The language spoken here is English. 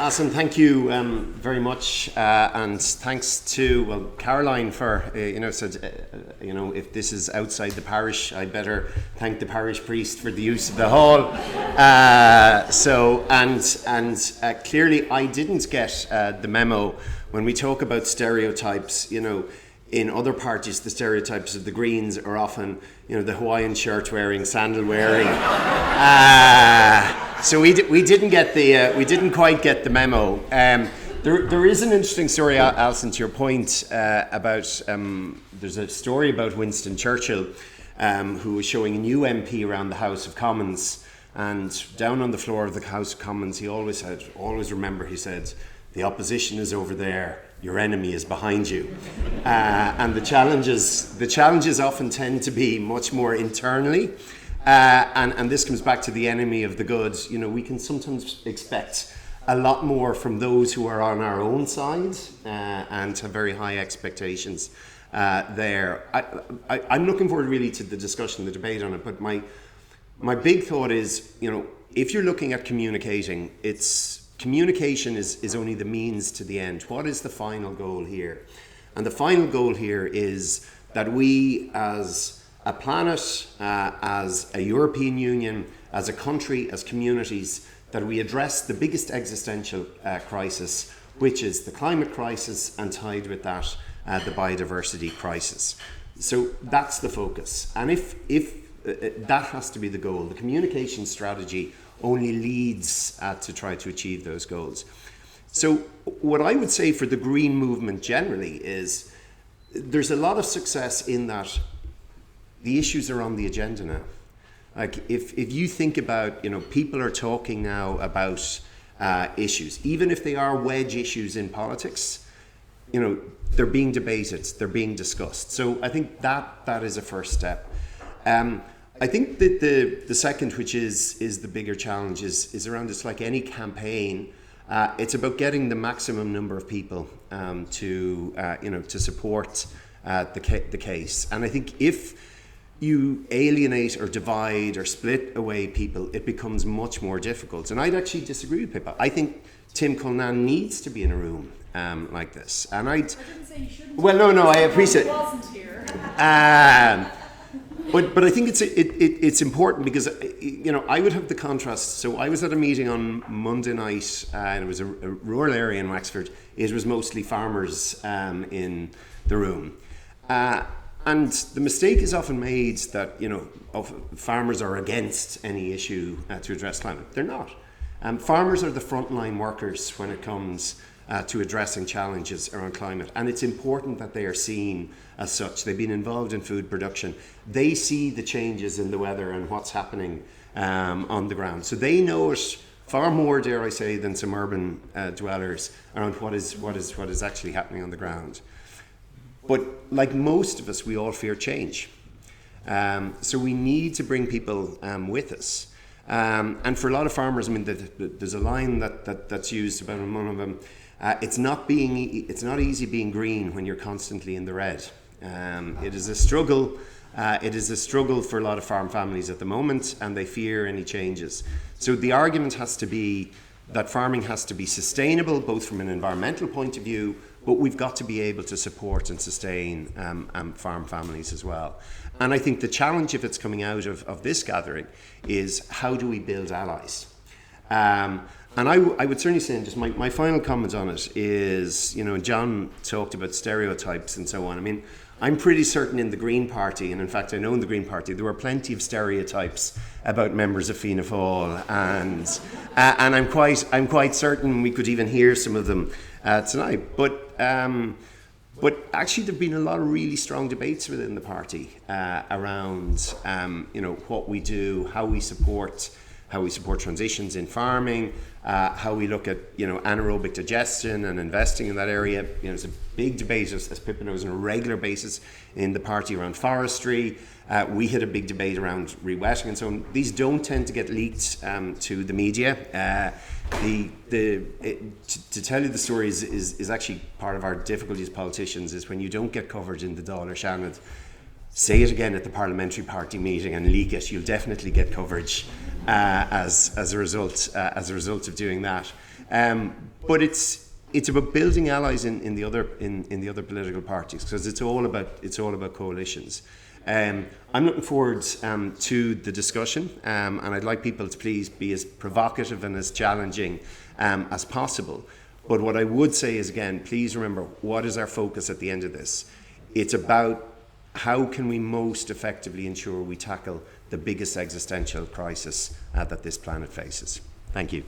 Alison, thank you very much, and thanks to Caroline for said if this is outside the parish, I better thank the parish priest for the use of the hall. Clearly, I didn't get the memo when we talk about stereotypes. In other parties, the stereotypes of the Greens are often, the Hawaiian shirt wearing, sandal wearing. So we didn't quite get the memo. There is an interesting story, Alison, to your point about. There's a story about Winston Churchill, who was showing a new MP around the House of Commons, and down on the floor of the House of Commons, he always said, he said, "The opposition is over there. Your enemy is behind you," and the challenges often tend to be much more internally, and this comes back to the enemy of the good. We can sometimes expect a lot more from those who are on our own side and have very high expectations there. I'm looking forward really to the discussion, the debate on it. But my big thought is, if you're looking at communicating, communication is only the means to the end. What is the final goal here? And the final goal here is that we as a planet, as a European Union, as a country, as communities, that we address the biggest existential crisis, which is the climate crisis, and tied with that, the biodiversity crisis. So that's the focus. And if that has to be the goal, the communication strategy only leads to try to achieve those goals. So what I would say for the green movement generally is there's a lot of success in that the issues are on the agenda now. Like if you think about, people are talking now about issues, even if they are wedge issues in politics, they're being debated, they're being discussed. So I think that is a first step. I think that the second, which is the bigger challenge, is around, it's like any campaign. It's about getting the maximum number of people to support the case. And I think if you alienate or divide or split away people, it becomes much more difficult. And I'd actually disagree with Pippa. I think Tim Cullinan needs to be in a room like this. And I didn't say you shouldn't. Well, no, I appreciate it. Wasn't here. But I think it's important because I would have the contrast. So I was at a meeting on Monday night, and it was a rural area in Wexford. It was mostly farmers in the room, and the mistake is often made that farmers are against any issue to address climate. They're not. Farmers are the frontline workers when it comes to addressing challenges around climate, and it's important that they are seen as such. They've been involved in food production. They see the changes in the weather and what's happening on the ground. So they know it far more, dare I say, than some urban dwellers around what is actually happening on the ground. But like most of us, we all fear change. So we need to bring people with us. And for a lot of farmers, there's a line that's used about one of them. It's not easy being green when you're constantly in the red. It is a struggle. It is a struggle for a lot of farm families at the moment, and they fear any changes. So the argument has to be that farming has to be sustainable, both from an environmental point of view, but we've got to be able to support and sustain farm families as well. And I think the challenge, if it's coming out of this gathering, is how do we build allies? And I would certainly say, and just my final comment on it is, John talked about stereotypes and so on. I'm pretty certain in the Green Party, and in fact I know in the Green Party, there were plenty of stereotypes about members of Fianna Fáil, and I'm quite certain we could even hear some of them tonight. But actually there've been a lot of really strong debates within the party around what we do, how we support transitions in farming, how we look at anaerobic digestion and investing in that area. There's a big debate, as Pippa knows, on a regular basis in the party around forestry. We had a big debate around rewetting and so on. These don't tend to get leaked to the media. To tell you the story is actually part of our difficulty as politicians, is when you don't get coverage in the Dáil or Seanad, say it again at the parliamentary party meeting and leak it. You'll definitely get coverage as a result of doing that. But it's about building allies in the other political parties, because it's all about coalitions. I'm looking forward to the discussion, and I'd like people to please be as provocative and as challenging as possible. But what I would say is, again, please remember, what is our focus at the end of this? It's about how can we most effectively ensure we tackle the biggest existential crisis that this planet faces. Thank you.